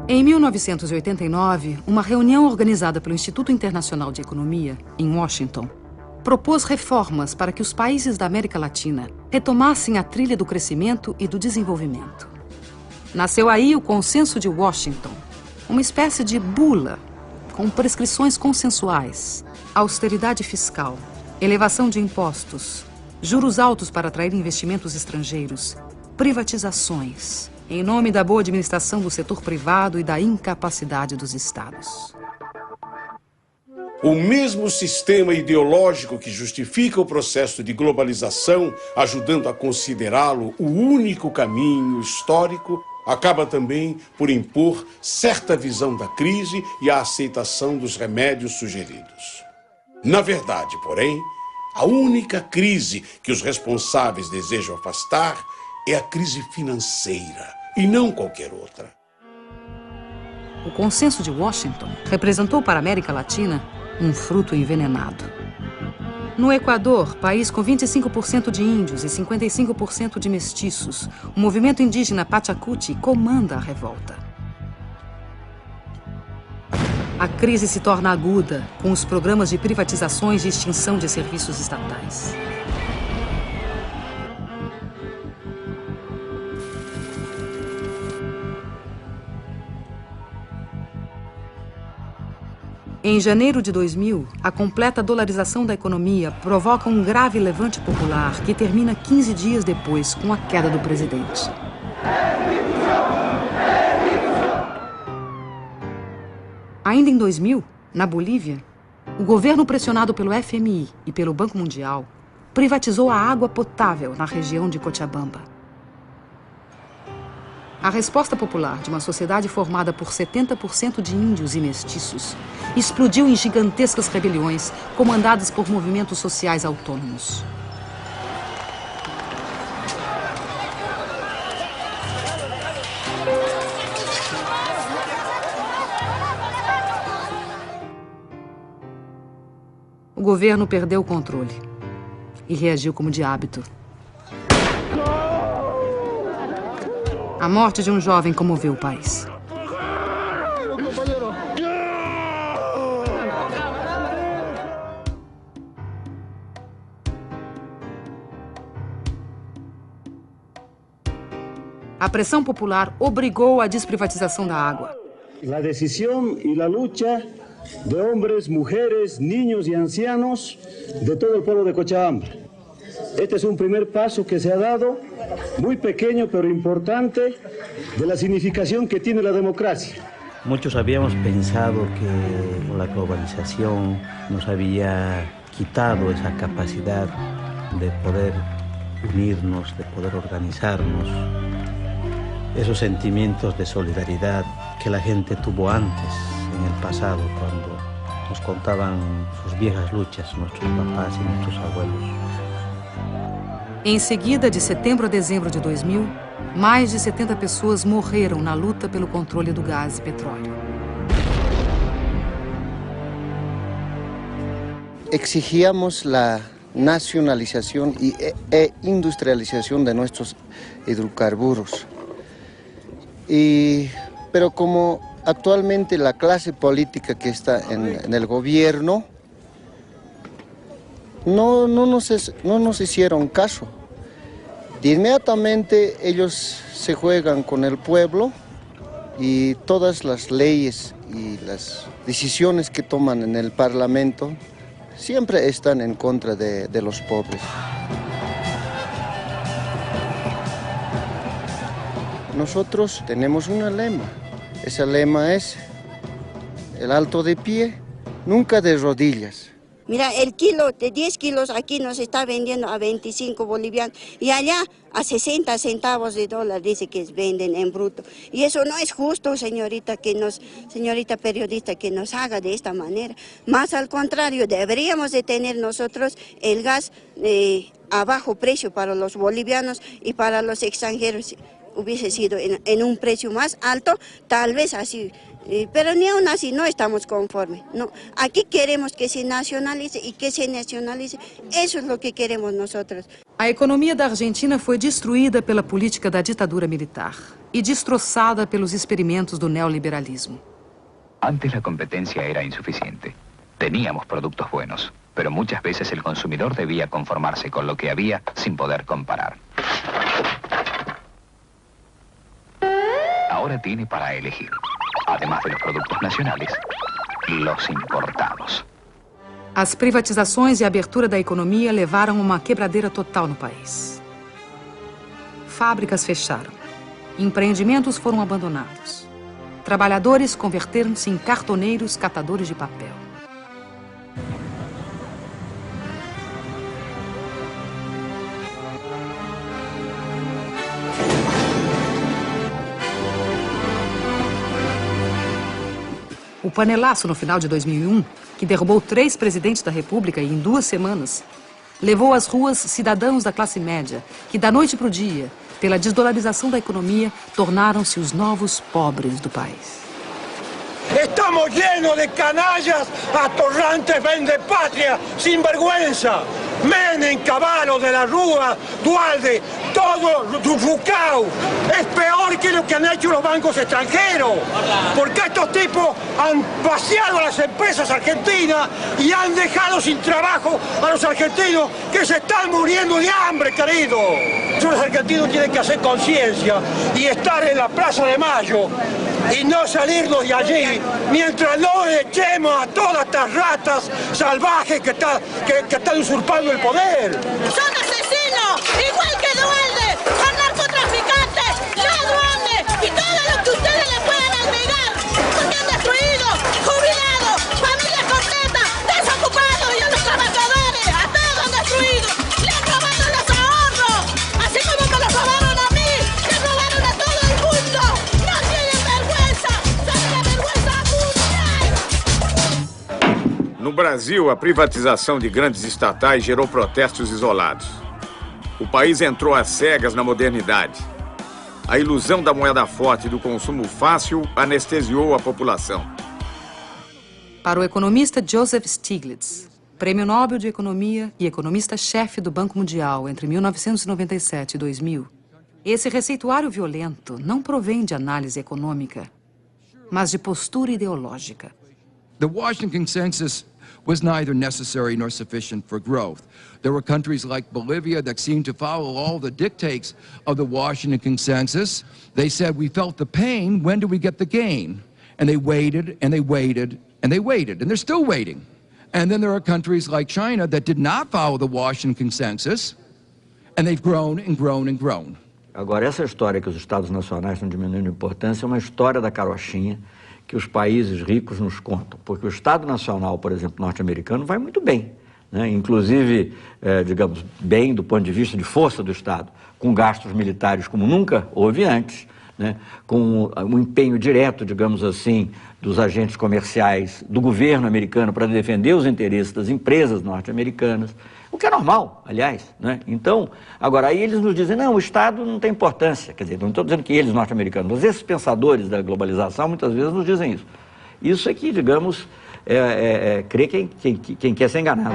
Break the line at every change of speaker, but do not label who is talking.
Em 1989, uma reunião organizada pelo Instituto Internacional de Economia, em Washington, propôs reformas para que os países da América Latina retomassem a trilha do crescimento e do desenvolvimento. Nasceu aí o Consenso de Washington, uma espécie de bula com prescrições consensuais, austeridade fiscal, elevação de impostos, juros altos para atrair investimentos estrangeiros, privatizações, em nome da boa administração do setor privado e da incapacidade dos Estados.
O mesmo sistema ideológico que justifica o processo de globalização, ajudando a considerá-lo o único caminho histórico, acaba também por impor certa visão da crise e a aceitação dos remédios sugeridos. Na verdade, porém, a única crise que os responsáveis desejam afastar é a crise financeira, e não qualquer outra.
O Consenso de Washington representou para a América Latina um fruto envenenado. No Equador, país com 25% de índios e 55% de mestiços, o movimento indígena Pachacuti comanda a revolta. A crise se torna aguda com os programas de privatizações e extinção de serviços estatais. Em janeiro de 2000, a completa dolarização da economia provoca um grave levante popular que termina 15 dias depois com a queda do presidente. Ainda em 2000, na Bolívia, o governo pressionado pelo FMI e pelo Banco Mundial privatizou a água potável na região de Cochabamba. A resposta popular de uma sociedade formada por 70% de índios e mestiços explodiu em gigantescas rebeliões comandadas por movimentos sociais autônomos. O governo perdeu o controle e reagiu como de hábito. A morte de um jovem comoveu o país. A pressão popular obrigou a desprivatização da água.
A decisão e a luta de homens, mulheres, niños e ancianos de todo o povo de Cochabamba. Este es un primer paso que se ha dado, muy pequeño pero importante, de la significación que tiene la democracia.
Muchos habíamos pensado que la globalización nos había quitado esa capacidad de poder unirnos, de poder organizarnos, esos sentimientos de solidaridad que la gente tuvo antes, en el pasado, cuando nos contaban sus viejas luchas, nuestros papás y nuestros abuelos.
Em seguida, de setembro a dezembro de 2000, mais de 70 pessoas morreram na luta pelo controle do gás e petróleo.
Exigíamos la nacionalización e industrialización de nuestros hidrocarburos. Pero como actualmente la clase política que está en el gobierno no nos hicieron caso. De inmediatamente ellos se juegan con el pueblo y todas las leyes y las decisiones que toman en el Parlamento siempre están en contra de los pobres. Nosotros tenemos un lema. Ese lema es el alto de pie, nunca de rodillas.
Mira, el kilo de 10 kilos aquí nos está vendiendo a 25 bolivianos y allá a 60 centavos de dólar dice que venden en bruto. Y eso no es justo, señorita periodista, que nos haga de esta manera. Más al contrario, deberíamos de tener nosotros el gas a bajo precio para los bolivianos y para los extranjeros. Hubiese sido en un precio más alto, tal vez así. Pero ni aún así no estamos conformes. No. Aquí queremos que se nacionalice y que se nacionalice. Eso es lo que queremos nosotros.
A economia da Argentina foi destruída pela política da ditadura militar e destroçada pelos experimentos do neoliberalismo.
Antes la competencia era insuficiente. Teníamos productos buenos, pero muchas veces el consumidor debía conformarse con lo que había sin poder comparar. Ahora tiene para elegir, además de los productos nacionales, los importados.
As privatizações e a abertura da economia levaram a uma quebradeira total no país. Fábricas fecharam. Empreendimentos foram abandonados. Trabalhadores converteram-se em cartoneiros catadores de papel. O panelaço no final de 2001, que derrubou 3 presidentes da República em 2 semanas, levou às ruas cidadãos da classe média, que da noite para o dia, pela desdolarização da economia, tornaram-se os novos pobres do país.
Estamos llenos de canallas, atorrantes, vendepatria, sinvergüenza. Menem, Cavallo, de la Rúa, Dualde, todo Rucao. Es peor que lo que han hecho los bancos extranjeros. Porque estos tipos han vaciado las empresas argentinas y han dejado sin trabajo a los argentinos que se están muriendo de hambre, querido. Los argentinos tienen que hacer conciencia y estar en la Plaza de Mayo y no salirnos de allí mientras no echemos a todas estas ratas salvajes que están usurpando el poder.
Son asesinos, igual que Dualde, son narcotraficantes, ladrones y todo lo que ustedes le puedan agregar, porque han destruido jubilados, familias completas, desocupados y a los trabajadores, a todos han destruido, le han robado los ahorros, así como me los robaron a mí, le robaron a todo el mundo, no tienen vergüenza, son una vergüenza mundial.
No Brasil, a privatização de grandes estatais gerou protestos isolados. O país entrou às cegas na modernidade. A ilusão da moeda forte e do consumo fácil anestesiou a população.
Para o economista Joseph Stiglitz, Prêmio Nobel de Economia e economista-chefe do Banco Mundial entre 1997 e 2000, esse receituário violento não provém de análise econômica, mas de postura ideológica.
The Washington Consensus was neither necessary nor sufficient for growth. There were countries like Bolivia that seemed to follow all the dictates of the Washington Consensus. They said, we felt the pain, when do we get the gain? And they waited, and they waited, and they waited, and they're still waiting. And then there are countries like China that did not follow the Washington Consensus, and they've grown and grown and grown.
Agora, essa história que os Estados Nacionais estão diminuindo a importância é uma história da carochinha que os países ricos nos contam, porque o Estado Nacional, por exemplo, norte-americano, vai muito bem, né? Inclusive, digamos, bem do ponto de vista de força do Estado, com gastos militares como nunca houve antes, né? Com um empenho direto, digamos assim, dos agentes comerciais do governo americano para defender os interesses das empresas norte-americanas, o que é normal, aliás, né? Então, agora, aí eles nos dizem, não, o Estado não tem importância, quer dizer, não estou dizendo que eles, norte-americanos, mas esses pensadores da globalização muitas vezes nos dizem isso. Isso é que, digamos, crê quem quer ser enganado.